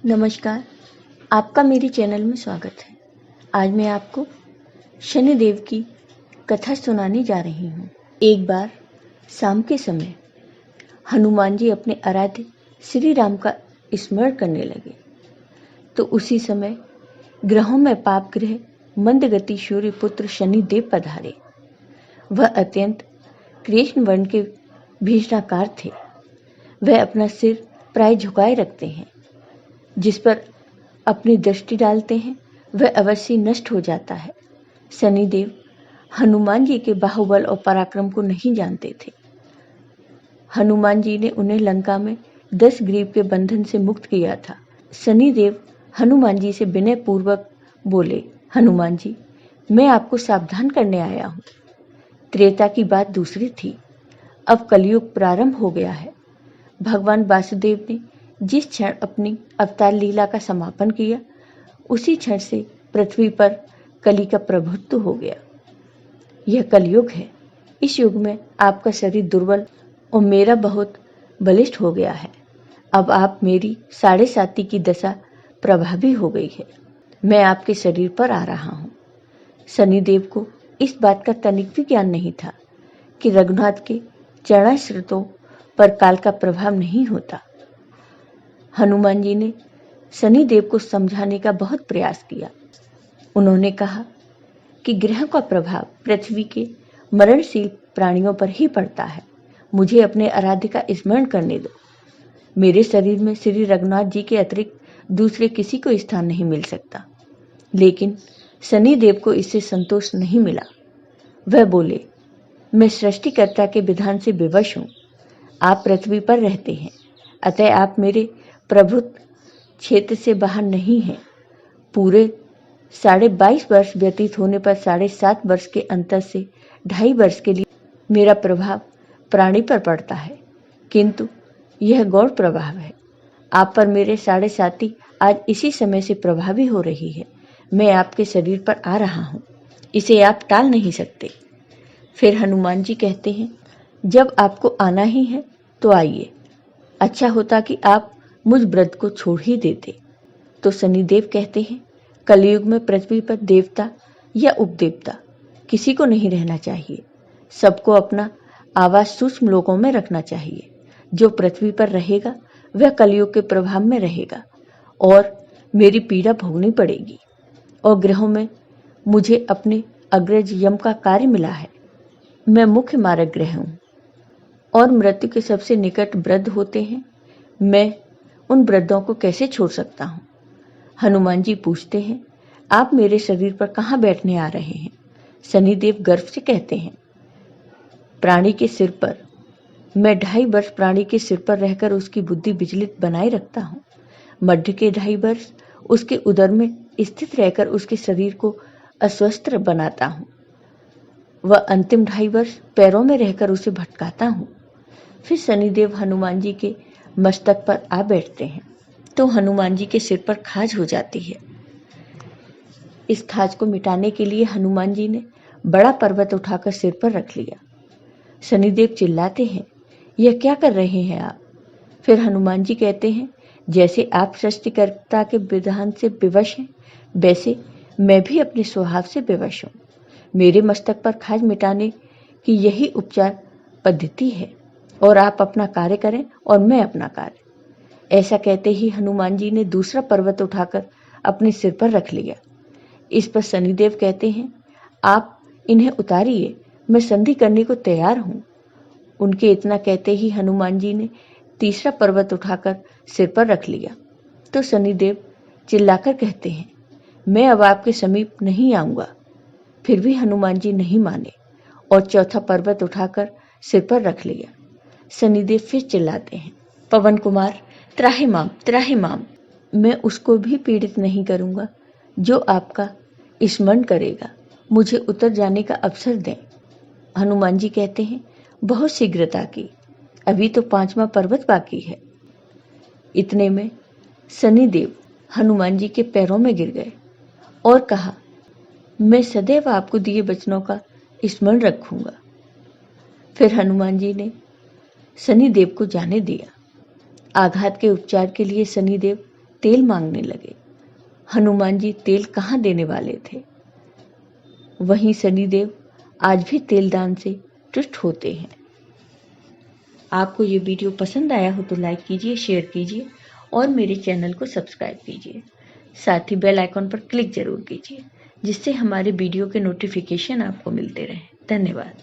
नमस्कार, आपका मेरे चैनल में स्वागत है। आज मैं आपको शनिदेव की कथा सुनाने जा रही हूँ। एक बार शाम के समय हनुमान जी अपने आराध्य श्री राम का स्मरण करने लगे तो उसी समय ग्रहों में पाप ग्रह मंदगति सूर्य पुत्र शनिदेव पधारे। वह अत्यंत कृष्ण वर्ण के भीषणाकार थे। वह अपना सिर प्राय झुकाए रखते हैं, जिस पर अपनी दृष्टि डालते हैं वह अवश्य नष्ट हो जाता है। शनिदेव हनुमान जी के बाहुबल और पराक्रम को नहीं जानते थे। हनुमान जी ने उन्हें लंका में 10 ग्रीव के बंधन से मुक्त किया था। शनिदेव हनुमान जी से विनय पूर्वक बोले, हनुमान जी, मैं आपको सावधान करने आया हूँ। त्रेता की बात दूसरी थी, अब कलयुग प्रारंभ हो गया है। भगवान वासुदेव ने जिस क्षण अपनी अवतार लीला का समापन किया, उसी क्षण से पृथ्वी पर कली का प्रभुत्व हो गया। यह कलयुग है। इस युग में आपका शरीर दुर्बल और मेरा बहुत बलिष्ठ हो गया है। अब आप मेरी 7.5 की दशा प्रभावी हो गई है। मैं आपके शरीर पर आ रहा हूँ। शनिदेव को इस बात का तनिक भी ज्ञान नहीं था कि रघुनाथ के चरणाश्रितों पर काल का प्रभाव नहीं होता। हनुमान जी ने शनिदेव को समझाने का बहुत प्रयास किया। उन्होंने कहा कि ग्रह का प्रभाव पृथ्वी के मरणशील प्राणियों पर ही पड़ता है। मुझे अपने आराध्य का स्मरण करने दो। मेरे शरीर में श्री रघुनाथ जी के अतिरिक्त दूसरे किसी को स्थान नहीं मिल सकता। लेकिन शनिदेव को इससे संतोष नहीं मिला। वह बोले, मैं सृष्टिकर्ता के विधान से विवश हूँ। आप पृथ्वी पर रहते हैं, अतः आप मेरे प्रभुत्व क्षेत्र से बाहर नहीं हैं। पूरे 22.5 वर्ष व्यतीत होने पर 7.5 वर्ष के अंतर से 2.5 वर्ष के लिए मेरा प्रभाव प्राणी पर पड़ता है, किंतु यह गौण प्रभाव है। आप पर मेरे 7.5 आज इसी समय से प्रभावी हो रही है। मैं आपके शरीर पर आ रहा हूँ, इसे आप टाल नहीं सकते। फिर हनुमान जी कहते हैं, जब आपको आना ही है तो आइए। अच्छा होता कि आप मुझ व्रत को छोड़ ही देते। तो शनिदेव कहते हैं, कलयुग में पृथ्वी पर देवता या उपदेवता किसी को नहीं रहना चाहिए। सबको अपना आवास सूक्ष्म लोकों में रखना चाहिए। जो पृथ्वी पर रहेगा वह कलयुग के प्रभाव में रहेगा और मेरी पीड़ा भोगनी पड़ेगी। और ग्रहों में मुझे अपने अग्रज यम का कार्य मिला है। मैं मुख्य मारक ग्रह हूँ और मृत्यु के सबसे निकट वृद्ध होते हैं। मैं उन वृद्धों को कैसे छोड़ सकता हूँ? हनुमान जी पूछते हैं, आप मेरे शरीर पर कहाँ बैठने आ रहे हैं? शनिदेव गर्व से कहते हैं, प्राणी के सिर पर। मैं 2.5 वर्ष प्राणी के सिर पर रहकर उसकी बुद्धि विचलित बनाए रखता हूँ। मध्य के 2.5 वर्ष उसके उदर में स्थित रहकर उसके शरीर को अस्वस्थ बनाता हूँ। वह अंतिम 2.5 वर्ष पैरों में रहकर उसे भटकाता हूँ। फिर शनिदेव हनुमान जी के मस्तक पर आ बैठते हैं तो हनुमान जी के सिर पर खाज हो जाती है। इस खाज को मिटाने के लिए हनुमान जी ने बड़ा पर्वत उठाकर सिर पर रख लिया। शनिदेव चिल्लाते हैं, यह क्या कर रहे हैं आप? फिर हनुमान जी कहते हैं, जैसे आप सृष्टिकर्ता के विधान से विवश हैं, वैसे मैं भी अपने स्वभाव से विवश हूँ। मेरे मस्तक पर खाज मिटाने की यही उपचार पद्धति है और आप अपना कार्य करें और मैं अपना कार्य। ऐसा कहते ही हनुमान जी ने दूसरा पर्वत उठाकर अपने सिर पर रख लिया। इस पर शनिदेव कहते हैं, आप इन्हें उतारिए, मैं संधि करने को तैयार हूँ। उनके इतना कहते ही हनुमान जी ने तीसरा पर्वत उठाकर सिर पर रख लिया तो शनिदेव चिल्लाकर कहते हैं, मैं अब आपके समीप नहीं आऊँगा। फिर भी हनुमान जी नहीं माने और चौथा पर्वत उठाकर सिर पर रख लिया। शनिदेव फिर चिल्लाते हैं, पवन कुमार, त्राहि माम। मैं उसको भी पीड़ित नहीं करूँगा जो आपका स्मरण करेगा। मुझे उतर जाने का अवसर दें। हनुमान जी कहते हैं, बहुत शीघ्रता की, अभी तो 5वां पर्वत बाकी है। इतने में शनिदेव हनुमान जी के पैरों में गिर गए और कहा, मैं सदैव आपको दिए वचनों का स्मरण रखूंगा। फिर हनुमान जी ने शनिदेव को जाने दिया। आघात के उपचार के लिए शनिदेव तेल मांगने लगे। हनुमान जी तेल कहाँ देने वाले थे। वहीं शनिदेव आज भी तेल दान से तुष्ट होते हैं। आपको ये वीडियो पसंद आया हो तो लाइक कीजिए, शेयर कीजिए और मेरे चैनल को सब्सक्राइब कीजिए। साथ ही बेल आइकॉन पर क्लिक जरूर कीजिए, जिससे हमारे वीडियो के नोटिफिकेशन आपको मिलते रहें। धन्यवाद।